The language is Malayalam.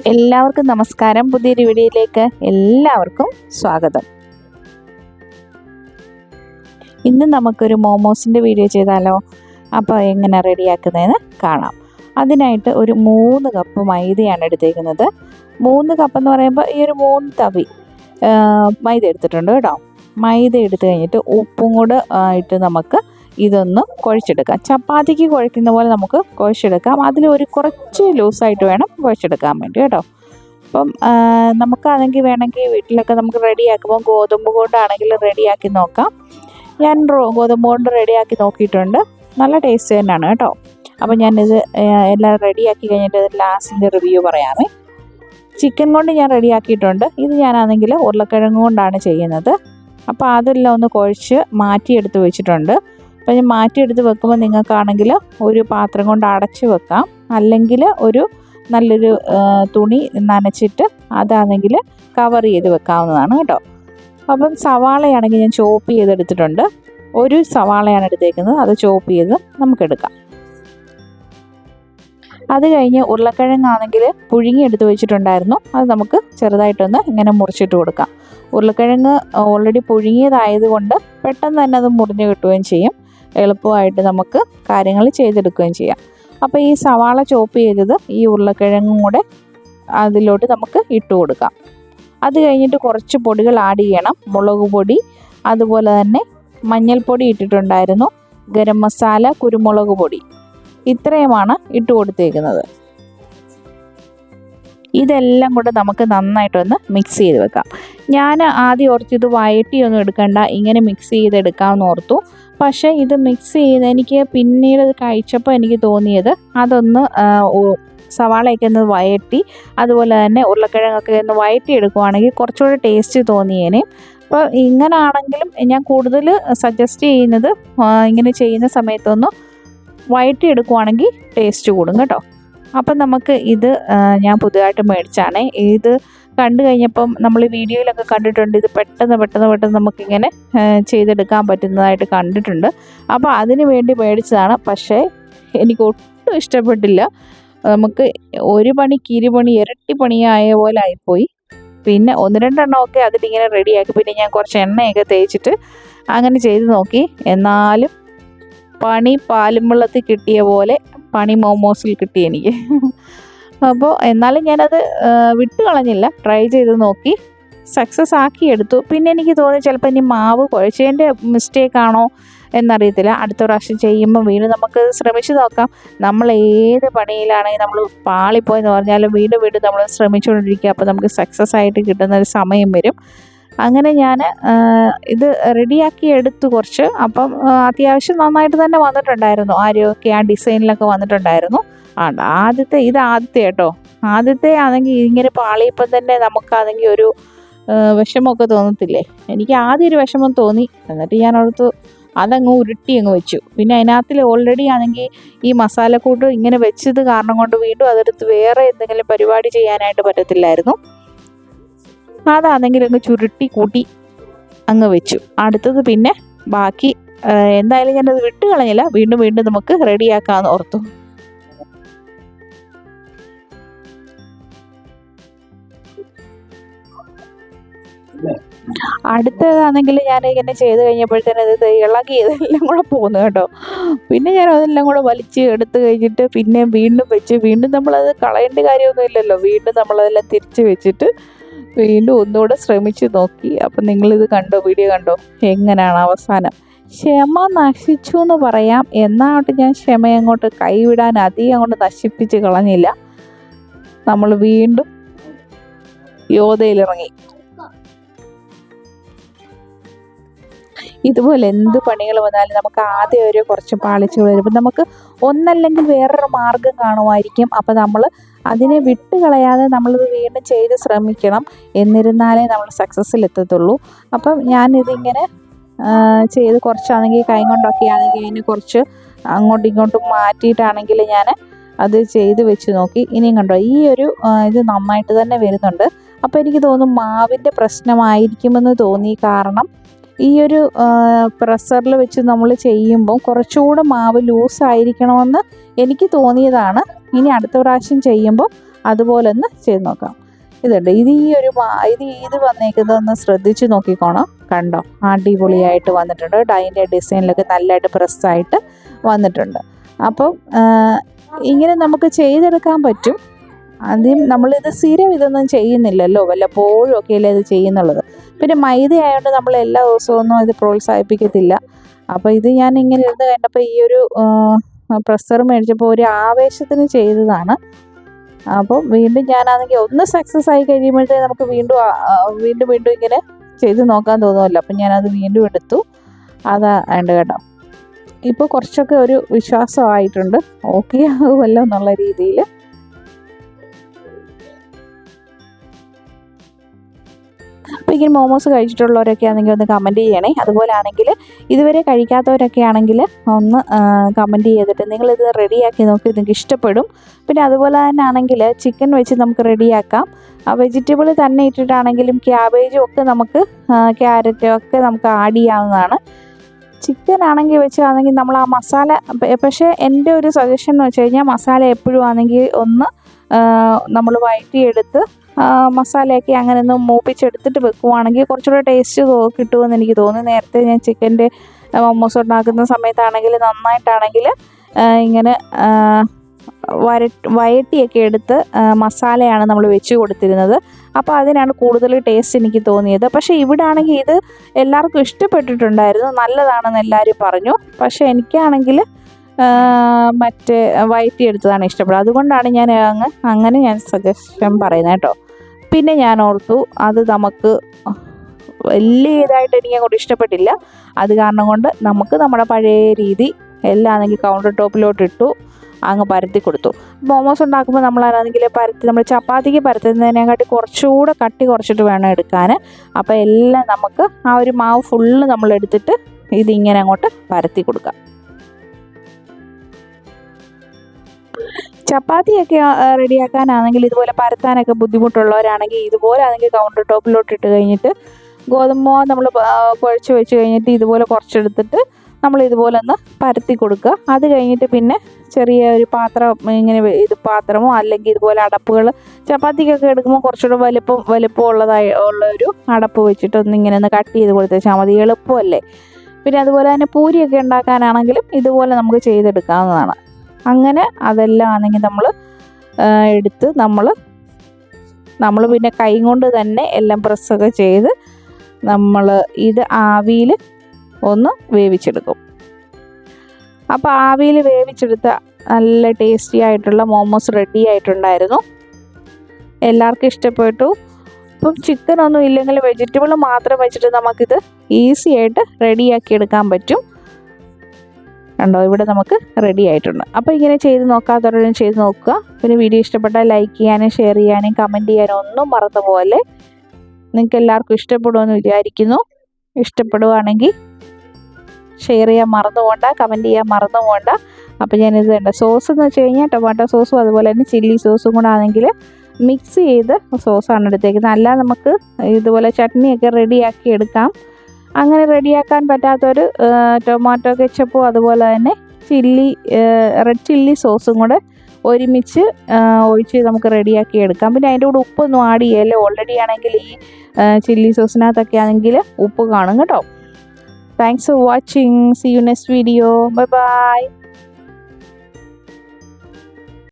എല്ലാവർക്കും നമസ്കാരം. പുതിയൊരു വീഡിയോയിലേക്ക് എല്ലാവർക്കും സ്വാഗതം. ഇന്ന് നമുക്കൊരു മോമോസിൻ്റെ വീഡിയോ ചെയ്താലോ? അപ്പോൾ എങ്ങനെ റെഡിയാക്കുന്നതെന്ന് കാണാം. അതിനായിട്ട് ഒരു 3 കപ്പ് മൈദയാണ് എടുത്തേക്കുന്നത്. 3 കപ്പ് എന്ന് പറയുമ്പോൾ ഈ ഒരു 3 തവി മൈദ എടുത്തിട്ടുണ്ട് കേട്ടോ. മൈദ എടുത്തു കഴിഞ്ഞിട്ട് ഉപ്പും കൂടെ ഇട്ട് നമുക്ക് ഇതൊന്ന് കുഴച്ചെടുക്കാം. ചപ്പാത്തിക്ക് കുഴക്കുന്ന പോലെ നമുക്ക് കുഴച്ചെടുക്കാം. അതിൽ ഒരു കുറച്ച് ലൂസായിട്ട് വേണം കുഴച്ചെടുക്കാൻ വേണ്ടി കേട്ടോ. അപ്പം നമുക്കാണെങ്കിൽ വേണമെങ്കിൽ വീട്ടിലൊക്കെ നമുക്ക് റെഡിയാക്കുമ്പോൾ ഗോതമ്പ് കൊണ്ടാണെങ്കിൽ റെഡിയാക്കി നോക്കാം. ഞാൻ ഗോതമ്പ് കൊണ്ട് റെഡിയാക്കി നോക്കിയിട്ടുണ്ട്. നല്ല ടേസ്റ്റ് തന്നെയാണ് കേട്ടോ. അപ്പോൾ ഞാനിത് എല്ലാം റെഡിയാക്കി കഴിഞ്ഞിട്ട് ലാസ്റ്റിൻ്റെ റിവ്യൂ പറയാമേ. ചിക്കൻ കൊണ്ട് ഞാൻ റെഡിയാക്കിയിട്ടുണ്ട്. ഇത് ഞാനാണെങ്കിൽ ഉരുളക്കിഴങ്ങ് കൊണ്ടാണ് ചെയ്യുന്നത്. അപ്പോൾ അതെല്ലാം ഒന്ന് കുഴച്ച് മാറ്റിയെടുത്ത് വെച്ചിട്ടുണ്ട്. അപ്പോൾ ഞാൻ മാറ്റിയെടുത്ത് വെക്കുമ്പോൾ നിങ്ങൾക്കാണെങ്കിൽ ഒരു പാത്രം കൊണ്ട് അടച്ച് വെക്കാം, അല്ലെങ്കിൽ ഒരു നല്ലൊരു തുണി നനച്ചിട്ട് അതാണെങ്കിൽ കവർ ചെയ്ത് വെക്കാവുന്നതാണ് കേട്ടോ. അപ്പം സവാളയാണെങ്കിൽ ഞാൻ ചോപ്പ് ചെയ്തെടുത്തിട്ടുണ്ട്. ഒരു സവാളയാണ് എടുത്തേക്കുന്നത്, അത് ചോപ്പ് ചെയ്ത് നമുക്കെടുക്കാം. അത് കഴിഞ്ഞ് ഉരുളക്കിഴങ്ങാണെങ്കിൽ പുഴുങ്ങിയെടുത്ത് വെച്ചിട്ടുണ്ടായിരുന്നു. അത് നമുക്ക് ചെറുതായിട്ടൊന്ന് ഇങ്ങനെ മുറിച്ചിട്ട് കൊടുക്കാം. ഉരുളക്കിഴങ്ങ് ഓൾറെഡി പുഴുങ്ങിയതായതുകൊണ്ട് പെട്ടെന്ന് തന്നെ അത് മുറിഞ്ഞ് കിട്ടുകയും ചെയ്യും. എളുപ്പമായിട്ട് നമുക്ക് കാര്യങ്ങൾ ചെയ്തെടുക്കുകയും ചെയ്യാം. അപ്പോൾ ഈ സവാള ചോപ്പ് ചെയ്തത് ഈ ഉരുളക്കിഴങ്ങും കൂടെ അതിലോട്ട് നമുക്ക് ഇട്ട് കൊടുക്കാം. അത് കഴിഞ്ഞിട്ട് കുറച്ച് പൊടികൾ ആഡ് ചെയ്യണം. മുളക് പൊടി, അതുപോലെ തന്നെ മഞ്ഞൾപ്പൊടി ഇട്ടിട്ടുണ്ടായിരുന്നു, ഗരം മസാല, കുരുമുളക് പൊടി, ഇത്രയുമാണ് ഇട്ട് കൊടുത്തേക്കുന്നത്. ഇതെല്ലാം കൂടെ നമുക്ക് നന്നായിട്ടൊന്ന് മിക്സ് ചെയ്ത് വെക്കാം. ഞാൻ ആദ്യം ഓർത്ത് ഇത് വഴറ്റിയൊന്നും എടുക്കണ്ട, ഇങ്ങനെ മിക്സ് ചെയ്തെടുക്കാമെന്ന് ഓർത്തു. പക്ഷേ ഇത് മിക്സ് ചെയ്ത് എനിക്ക് പിന്നീട് കഴിച്ചപ്പോൾ എനിക്ക് തോന്നിയത് അതൊന്ന് സവാളയൊക്കെ ഒന്ന് വഴറ്റി, അതുപോലെ തന്നെ ഉരുളക്കിഴങ്ങൊക്കെ ഒന്ന് വഴറ്റി എടുക്കുവാണെങ്കിൽ കുറച്ചുകൂടി ടേസ്റ്റ് തോന്നിയേനെ. അപ്പോൾ ഇങ്ങനെ ആണെങ്കിലും ഞാൻ കൂടുതൽ സജസ്റ്റ് ചെയ്യുന്നത് ഇങ്ങനെ ചെയ്യുന്ന സമയത്തൊന്ന് വഴറ്റി എടുക്കുവാണെങ്കിൽ ടേസ്റ്റ് കൂടും കേട്ടോ. അപ്പം നമുക്ക് ഇത് ഞാൻ പുതുതായിട്ട് മേടിച്ചാണ്. ഇത് കണ്ടു കഴിഞ്ഞപ്പം നമ്മൾ വീഡിയോയിലൊക്കെ കണ്ടിട്ടുണ്ട്, ഇത് പെട്ടെന്ന് നമുക്കിങ്ങനെ ചെയ്തെടുക്കാൻ പറ്റുന്നതായിട്ട് കണ്ടിട്ടുണ്ട്. അപ്പോൾ അതിന് വേണ്ടി മേടിച്ചതാണ്. പക്ഷേ എനിക്ക് ഒട്ടും ഇഷ്ടപ്പെട്ടില്ല. നമുക്ക് ഒരു പണിക്ക് ഇരുപണി ഇരട്ടി പണിയായ പോലെ ആയിപ്പോയി. പിന്നെ 1-2 എണ്ണമൊക്കെ അതിലിങ്ങനെ റെഡിയാക്കി. പിന്നെ ഞാൻ കുറച്ച് എണ്ണയൊക്കെ തേച്ചിട്ട് അങ്ങനെ ചെയ്ത് നോക്കി. എന്നാലും പണി പാലും വെള്ളത്തിൽ കിട്ടിയ പോലെ പണി മോമോസിൽ കിട്ടി എനിക്ക്. അപ്പോൾ എന്നാലും ഞാനത് വിട്ട് കളഞ്ഞില്ല, ട്രൈ ചെയ്ത് നോക്കി, സക്സസ് ആക്കി എടുത്തു. പിന്നെ എനിക്ക് തോന്നി ചിലപ്പോൾ ഇനി മാവ് കുഴച്ചതിൻ്റെ മിസ്റ്റേക്കാണോ എന്നറിയത്തില്ല. അടുത്ത പ്രാവശ്യം ചെയ്യുമ്പോൾ വീണ്ടും നമുക്ക് ശ്രമിച്ച് നോക്കാം. നമ്മൾ ഏത് പണിയിലാണെങ്കിൽ നമ്മൾ പാളിപ്പോയെന്ന് പറഞ്ഞാലും വീണ്ടും നമ്മൾ ശ്രമിച്ചുകൊണ്ടിരിക്കുക. അപ്പോൾ നമുക്ക് സക്സസ് ആയിട്ട് കിട്ടുന്ന ഒരു സമയം വരും. അങ്ങനെ ഞാൻ ഇത് റെഡിയാക്കി എടുത്തു കുറച്ച്. അപ്പം അത്യാവശ്യം നന്നായിട്ട് തന്നെ വന്നിട്ടുണ്ടായിരുന്നു. ആരെയൊക്കെ ആ ഡിസൈനിലൊക്കെ വന്നിട്ടുണ്ടായിരുന്നു. ആദ്യത്തെ കേട്ടോ. ആദ്യത്തെ ആണെങ്കിൽ ഇങ്ങനെ പാളിയപ്പം തന്നെ നമുക്കാണെങ്കിൽ ഒരു വിഷമമൊക്കെ തോന്നത്തില്ലേ? എനിക്ക് ആദ്യം ഒരു വിഷമം തോന്നി. എന്നിട്ട് ഞാൻ ഓർത്തു അതങ്ങ് ഉരുട്ടി അങ്ങ് വെച്ചു. പിന്നെ അതിനകത്തിൽ ഓൾറെഡി ആണെങ്കിൽ ഈ മസാലക്കൂട്ട് ഇങ്ങനെ വെച്ചത് കാരണം കൊണ്ട് വീണ്ടും അതെടുത്ത് വേറെ എന്തെങ്കിലും പരിപാടി ചെയ്യാനായിട്ട് പറ്റത്തില്ലായിരുന്നു. അതാണെങ്കിൽ അങ്ങ് ചുരുട്ടി കൂട്ടി അങ്ങ് വെച്ചു. അടുത്തത് പിന്നെ ബാക്കി എന്തായാലും ഞാനത് വിട്ട് കളഞ്ഞില്ല. വീണ്ടും നമുക്ക് റെഡിയാക്കാമെന്ന് ഓർത്തു. അടുത്തതാണെങ്കിൽ ഞാൻ ഇങ്ങനെ ചെയ്ത് കഴിഞ്ഞപ്പോഴത്തേനും ഇത് ഇളകി ഇതെല്ലാം കൂടെ പോകുന്നു കേട്ടോ. പിന്നെ ഞാൻ അതെല്ലാം കൂടെ വലിച്ച് എടുത്ത് കഴിഞ്ഞിട്ട് പിന്നെ വീണ്ടും വെച്ച് നമ്മളത് കളയേണ്ട കാര്യമൊന്നും ഇല്ലല്ലോ. വീണ്ടും നമ്മളതെല്ലാം തിരിച്ച് വെച്ചിട്ട് വീണ്ടും ഒന്നുകൂടെ ശ്രമിച്ച് നോക്കി. അപ്പം നിങ്ങളിത് കണ്ടോ, വീഡിയോ കണ്ടോ എങ്ങനെയാണ് അവസാനം? ക്ഷമ നശിച്ചു എന്ന് പറയാം. എന്നാട്ട് ഞാൻ ക്ഷമ അങ്ങോട്ട് കൈവിടാൻ അധികം അങ്ങോട്ട് നശിപ്പിച്ച് കളഞ്ഞില്ല. നമ്മൾ വീണ്ടും യോധയിലിറങ്ങി. ഇതുപോലെ എന്ത് പണികൾ വന്നാലും നമുക്ക് ആദ്യം ഒരു കുറച്ച് പാളിച്ചുകൾ വരുമ്പോൾ നമുക്ക് ഒന്നല്ലെങ്കിൽ വേറൊരു മാർഗം കാണുമായിരിക്കും. അപ്പോൾ നമ്മൾ അതിനെ വിട്ട് കളയാതെ നമ്മളിത് വീണ്ടും ചെയ്ത് ശ്രമിക്കണം. എന്നിരുന്നാലേ നമ്മൾ സക്സസ്സിൽ എത്തത്തുള്ളൂ. അപ്പം ഞാനിതിങ്ങനെ ചെയ്ത് കുറച്ചാണെങ്കിൽ കൈ കൊണ്ടൊക്കെ ആണെങ്കിൽ അതിന് കുറച്ച് അങ്ങോട്ടും ഇങ്ങോട്ടും മാറ്റിയിട്ടാണെങ്കിൽ ഞാൻ അത് ചെയ്ത് വെച്ച് നോക്കി. ഇനിയും കണ്ടോ ഈ ഒരു ഇത് നന്നായിട്ട് തന്നെ വരുന്നുണ്ട്. അപ്പോൾ എനിക്ക് തോന്നുന്നു മാവിൻ്റെ പ്രശ്നമായിരിക്കുമെന്ന് തോന്നി. കാരണം ഈ ഒരു പ്രഷറിൽ വെച്ച് നമ്മൾ ചെയ്യുമ്പോൾ കുറച്ചുകൂടെ മാവ് ലൂസായിരിക്കണമെന്ന് എനിക്ക് തോന്നിയതാണ്. ഇനി അടുത്ത പ്രാവശ്യം ചെയ്യുമ്പോൾ അതുപോലെ ഒന്ന് ചെയ്ത് നോക്കാം. ഇതുണ്ട്, ഇത് വന്നേക്കുന്നതൊന്ന് ശ്രദ്ധിച്ച് നോക്കിക്കോണം. കണ്ടോ, അടിപൊളിയായിട്ട് വന്നിട്ടുണ്ട്. അതിൻ്റെ ഡിസൈനിലൊക്കെ നല്ലതായിട്ട് പ്രസ്സായിട്ട് വന്നിട്ടുണ്ട്. അപ്പം ഇങ്ങനെ നമുക്ക് ചെയ്തെടുക്കാൻ പറ്റും. ആദ്യം നമ്മളിത് സ്ഥിരം ഇതൊന്നും ചെയ്യുന്നില്ലല്ലോ, വല്ലപ്പോഴും ഒക്കെയല്ലേ ഇത് ചെയ്യുന്നുള്ളത്. പിന്നെ മൈദ ആയതുകൊണ്ട് നമ്മൾ എല്ലാ ദിവസമൊന്നും ഇത് പ്രോത്സാഹിപ്പിക്കത്തില്ല. അപ്പോൾ ഇത് ഞാൻ ഇങ്ങനെ ഇരുന്ന് കണ്ടപ്പോൾ ഈ ഒരു പ്രസ്സർ മേടിച്ചപ്പോൾ ഒരു ആവേശത്തിന് ചെയ്തതാണ്. അപ്പോൾ വീണ്ടും ഞാനാണെങ്കിൽ ഒന്ന് സക്സസ് ആയി കഴിയുമ്പോഴത്തേക്ക് നമുക്ക് വീണ്ടും ഇങ്ങനെ ചെയ്ത് നോക്കാൻ തോന്നുമല്ലോ. അപ്പം ഞാനത് വീണ്ടും എടുത്തു. അതാ ഉണ്ട് കേട്ടോ. ഇപ്പോൾ കുറച്ചൊക്കെ ഒരു വിശ്വാസമായിട്ടുണ്ട്, ഓക്കെ ആകുമല്ലോ എന്നുള്ള രീതിയിൽ. അപ്പോൾ ഇങ്ങനെ മോമോസ് കഴിച്ചിട്ടുള്ളവരൊക്കെ ആണെങ്കിൽ ഒന്ന് കമൻറ്റ് ചെയ്യണേ. അതുപോലെ ആണെങ്കിൽ ഇതുവരെ കഴിക്കാത്തവരൊക്കെ ആണെങ്കിൽ ഒന്ന് കമൻറ്റ് ചെയ്തിട്ട് നിങ്ങളിത് റെഡിയാക്കി നോക്കി, നിങ്ങൾക്ക് ഇഷ്ടപ്പെടും. പിന്നെ അതുപോലെ തന്നെ ആണെങ്കിൽ ചിക്കൻ വെച്ച് നമുക്ക് റെഡിയാക്കാം. വെജിറ്റബിൾ തന്നെ ഇട്ടിട്ടാണെങ്കിലും ക്യാബേജും ഒക്കെ നമുക്ക് ക്യാരറ്റും ഒക്കെ നമുക്ക് ആഡ് ചെയ്യാവുന്നതാണ്. ചിക്കൻ ആണെങ്കിൽ വെച്ചാണെങ്കിൽ നമ്മൾ ആ മസാല, പക്ഷേ എൻ്റെ ഒരു സജഷൻ എന്ന് വെച്ച് കഴിഞ്ഞാൽ മസാല എപ്പോഴും ആണെങ്കിൽ ഒന്ന് നമ്മൾ വഴറ്റിയെടുത്ത് മസാലയൊക്കെ അങ്ങനെ ഒന്ന് മൂപ്പിച്ചെടുത്തിട്ട് വെക്കുവാണെങ്കിൽ കുറച്ചുകൂടെ ടേസ്റ്റ് കിട്ടുമെന്ന് എനിക്ക് തോന്നുന്നു. നേരത്തെ ഞാൻ ചിക്കൻ്റെ മോമോസ് ഉണ്ടാക്കുന്ന സമയത്താണെങ്കിൽ നന്നായിട്ടാണെങ്കിൽ ഇങ്ങനെ വഴറ്റിയൊക്കെ എടുത്ത് മസാലയാണ് നമ്മൾ വെച്ച് കൊടുത്തിരുന്നത്. അപ്പോൾ അതിനാണ് കൂടുതൽ ടേസ്റ്റ് എനിക്ക് തോന്നിയത്. പക്ഷേ ഇവിടെ ആണെങ്കിൽ ഇത് എല്ലാവർക്കും ഇഷ്ടപ്പെട്ടിട്ടുണ്ടായിരുന്നു, നല്ലതാണെന്ന് എല്ലാവരും പറഞ്ഞു. പക്ഷേ എനിക്കാണെങ്കിൽ മറ്റേ വഴറ്റിയെടുത്തതാണ് ഇഷ്ടപ്പെടുന്നത്. അതുകൊണ്ടാണ് ഞാൻ അങ്ങനെ ഞാൻ സജഷൻ പറയുന്നത് കേട്ടോ. പിന്നെ ഞാൻ ഓർത്തു അത് നമുക്ക് വലിയ ഇതായിട്ട് എനിക്ക് അങ്ങോട്ട് ഇഷ്ടപ്പെട്ടില്ല. അത് കാരണം കൊണ്ട് നമുക്ക് നമ്മുടെ പഴയ രീതി എല്ലാം ആണെങ്കിൽ കൗണ്ടർ ടോപ്പിലോട്ട് ഇട്ടു അങ്ങ് പരത്തി കൊടുത്തു. മോമോസ് ഉണ്ടാക്കുമ്പോൾ നമ്മളാണെങ്കിൽ നമ്മൾ ചപ്പാത്തിക്ക് പരത്തുന്നതിനെക്കാട്ടി കുറച്ചുകൂടെ കട്ടി കുറച്ചിട്ട് വേണം എടുക്കാൻ. അപ്പോൾ എല്ലാം നമുക്ക് ആ ഒരു മാവ് ഫുള്ള് നമ്മളെടുത്തിട്ട് ഇതിങ്ങനെ അങ്ങോട്ട് പരത്തി കൊടുക്കാം. ചപ്പാത്തിയൊക്കെ റെഡിയാക്കാനാണെങ്കിൽ ഇതുപോലെ പരത്താനൊക്കെ ബുദ്ധിമുട്ടുള്ളവരാണെങ്കിൽ ഇതുപോലെ ആണെങ്കിൽ കൗണ്ടർ ടോപ്പിലോട്ട് ഇട്ട് കഴിഞ്ഞിട്ട് ഗോതമ്പ് നമ്മൾ കുഴച്ച് വെച്ച് കഴിഞ്ഞിട്ട് ഇതുപോലെ കുറച്ചെടുത്തിട്ട് നമ്മൾ ഇതുപോലെ ഒന്ന് പരത്തി കൊടുക്കുക. അത് കഴിഞ്ഞിട്ട് പിന്നെ ചെറിയ ഒരു പാത്രം ഇങ്ങനെ പാത്രമോ അല്ലെങ്കിൽ ഇതുപോലെ അടപ്പുകൾ ചപ്പാത്തിക്കൊക്കെ എടുക്കുമ്പോൾ കുറച്ചുകൂടെ ഉള്ളൊരു അടപ്പ് വെച്ചിട്ട് ഇങ്ങനെ ഒന്ന് കട്ട് ചെയ്ത് കൊടുത്താൽ മതി, എളുപ്പമല്ലേ. പിന്നെ അതുപോലെ തന്നെ പൂരിയൊക്കെ ഉണ്ടാക്കാനാണെങ്കിലും ഇതുപോലെ നമുക്ക് ചെയ്തെടുക്കാവുന്നതാണ്. അങ്ങനെ അതെല്ലാം ആണെങ്കിൽ നമ്മൾ എടുത്ത് നമ്മൾ പിന്നെ കൈ കൊണ്ട് തന്നെ എല്ലാം പ്രസ്സൊക്കെ ചെയ്ത് നമ്മൾ ഇത് ആവിയിൽ ഒന്ന് വേവിച്ചെടുക്കും. അപ്പോൾ ആവിയിൽ വേവിച്ചെടുത്ത നല്ല ടേസ്റ്റി ആയിട്ടുള്ള മോമോസ് റെഡി ആയിട്ടുണ്ടായിരുന്നു. എല്ലാവർക്കും ഇഷ്ടപ്പെട്ടു. ഇപ്പം ചിക്കനൊന്നും ഇല്ലെങ്കിൽ വെജിറ്റബിൾ മാത്രം വെച്ചിട്ട് നമുക്കിത് ഈസി ആയിട്ട് റെഡിയാക്കി എടുക്കാൻ പറ്റും. കണ്ടോ, ഇവിടെ നമുക്ക് റെഡി ആയിട്ടുണ്ട്. അപ്പോൾ ഇങ്ങനെ ചെയ്ത് നോക്കാത്തവരും ചെയ്ത് നോക്കുക. പിന്നെ വീഡിയോ ഇഷ്ടപ്പെട്ടാൽ ലൈക്ക് ചെയ്യാനും ഷെയർ ചെയ്യാനും കമൻറ്റ് ചെയ്യാനും ഒന്നും മറന്നു പോലെ. നിങ്ങൾക്ക് എല്ലാവർക്കും ഇഷ്ടപ്പെടുമെന്ന് വിചാരിക്കുന്നു. ഇഷ്ടപ്പെടുവാണെങ്കിൽ ഷെയർ ചെയ്യാൻ മറന്നു പോകണ്ട, കമൻറ്റ് ചെയ്യാൻ മറന്നു പോകണ്ട. അപ്പോൾ ഞാനിത് വേണ്ട സോസ് എന്ന് വെച്ച് കഴിഞ്ഞാൽ ടൊമാറ്റോ സോസും അതുപോലെ തന്നെ ചില്ലി സോസും കൂടെ ആണെങ്കിൽ മിക്സ് ചെയ്ത് സോസാണ് എടുത്തേക്കുന്നത്. അല്ല നമുക്ക് ഇതുപോലെ ചട്നിയൊക്കെ റെഡിയാക്കി എടുക്കാം. അങ്ങനെ റെഡിയാക്കാൻ പറ്റാത്തവർ ടൊമാറ്റോ കെച്ചപ്പും അതുപോലെ തന്നെ റെഡ് ചില്ലി സോസും കൂടെ ഒരുമിച്ച് ഒഴിച്ച് നമുക്ക് റെഡിയാക്കി എടുക്കാം. പിന്നെ അതിൻ്റെ കൂടെ ഉപ്പൊന്നും ആഡ് ചെയ്യല്ലേ, ഓൾറെഡി ആണെങ്കിൽ ഈ ചില്ലി സോസിനകത്തൊക്കെ ആണെങ്കിൽ ഉപ്പ് കാണും കേട്ടോ. Thanks for watching. See you next video. Bye by.